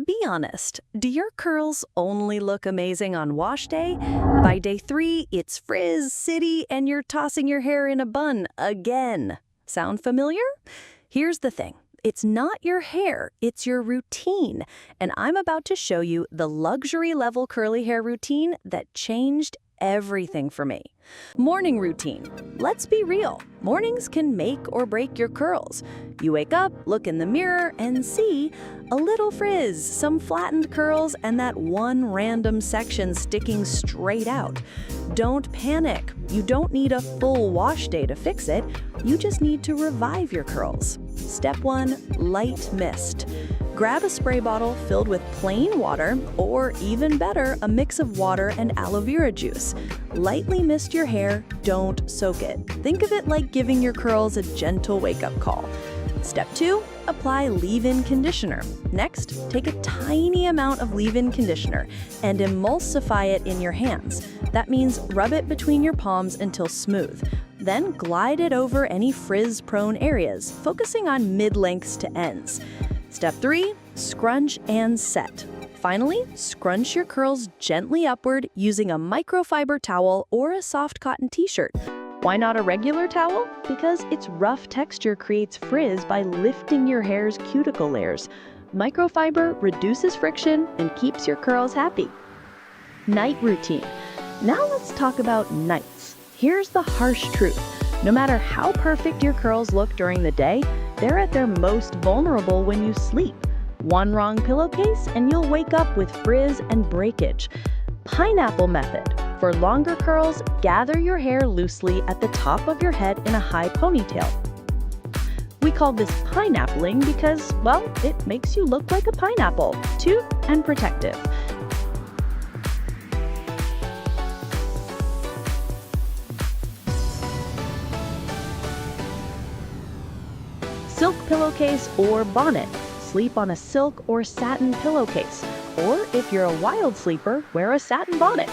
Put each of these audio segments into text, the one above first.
Be honest, do your curls only look amazing on wash day? By day 3, it's frizz city and you're tossing your hair in a bun again. Sound familiar? Here's the thing. It's not your hair, it's your routine. And I'm about to show you the luxury level curly hair routine that changed everything for me. Morning routine. Let's be real. Mornings can make or break your curls. You wake up, look in the mirror, and see a little frizz, some flattened curls, and that one random section sticking straight out. Don't panic. You don't need a full wash day to fix it. You just need to revive your curls. Step 1, light mist. Grab a spray bottle filled with plain water, or even better, a mix of water and aloe vera juice. Lightly mist your hair, don't soak it. Think of it like giving your curls a gentle wake-up call. Step 2, apply leave-in conditioner. Next, take a tiny amount of leave-in conditioner and emulsify it in your hands. That means rub it between your palms until smooth. Then glide it over any frizz-prone areas, focusing on mid-lengths to ends. Step 3, scrunch and set. Finally, scrunch your curls gently upward using a microfiber towel or a soft cotton t-shirt. Why not a regular towel? Because its rough texture creates frizz by lifting your hair's cuticle layers. Microfiber reduces friction and keeps your curls happy. Night routine. Now let's talk about nights. Here's the harsh truth. No matter how perfect your curls look during the day, they're at their most vulnerable when you sleep. One wrong pillowcase and you'll wake up with frizz and breakage. Pineapple method. For longer curls, gather your hair loosely at the top of your head in a high ponytail. We call this pineappling because, well, it makes you look like a pineapple, cute and protective. Silk pillowcase or bonnet. Sleep on a silk or satin pillowcase. Or if you're a wild sleeper, wear a satin bonnet.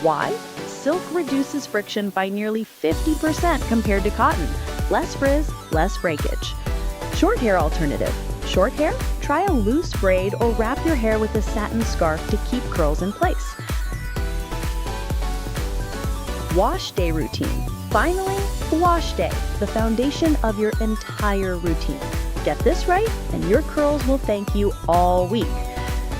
Why? Silk reduces friction by nearly 50% compared to cotton. Less frizz, less breakage. Short hair alternative. Short hair? Try a loose braid or wrap your hair with a satin scarf to keep curls in place. Wash day routine. Finally, wash day, the foundation of your entire routine. Get this right, and your curls will thank you all week.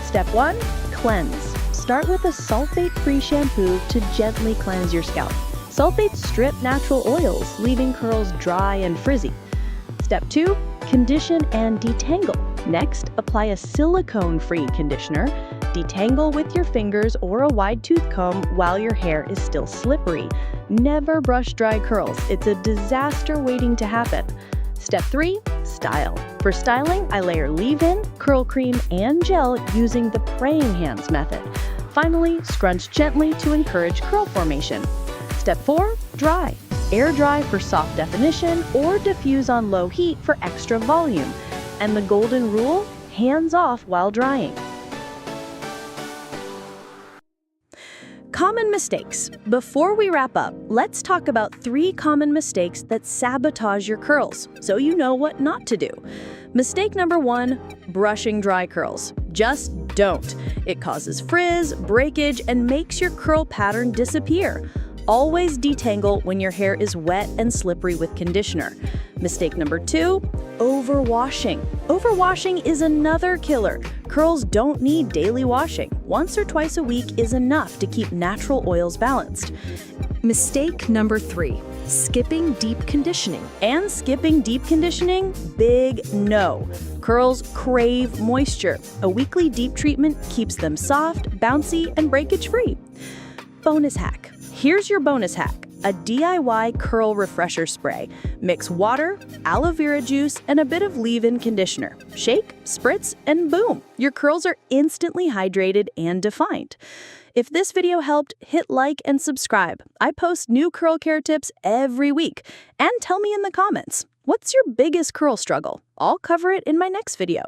Step 1, cleanse. Start with a sulfate-free shampoo to gently cleanse your scalp. Sulfates strip natural oils, leaving curls dry and frizzy. Step 2, condition and detangle. Next, apply a silicone-free conditioner. Detangle with your fingers or a wide tooth comb while your hair is still slippery. Never brush dry curls. It's a disaster waiting to happen. Step 3, style. For styling, I layer leave-in, curl cream, and gel using the praying hands method. Finally, scrunch gently to encourage curl formation. Step 4, dry. Air dry for soft definition or diffuse on low heat for extra volume. And the golden rule, hands off while drying. Common mistakes. Before we wrap up, let's talk about 3 common mistakes that sabotage your curls, so you know what not to do. Mistake number 1, brushing dry curls. Just don't. It causes frizz, breakage, and makes your curl pattern disappear. Always detangle when your hair is wet and slippery with conditioner. Mistake number 2, overwashing. Overwashing is another killer. Curls don't need daily washing. Once or twice a week is enough to keep natural oils balanced. Mistake number 3, skipping deep conditioning. And skipping deep conditioning? Big no. Curls crave moisture. A weekly deep treatment keeps them soft, bouncy, and breakage-free. Bonus hack. Here's your bonus hack. A DIY curl refresher spray. Mix water, aloe vera juice, and a bit of leave-in conditioner. Shake, spritz, and boom! Your curls are instantly hydrated and defined. If this video helped, hit like and subscribe. I post new curl care tips every week. And tell me in the comments, what's your biggest curl struggle? I'll cover it in my next video.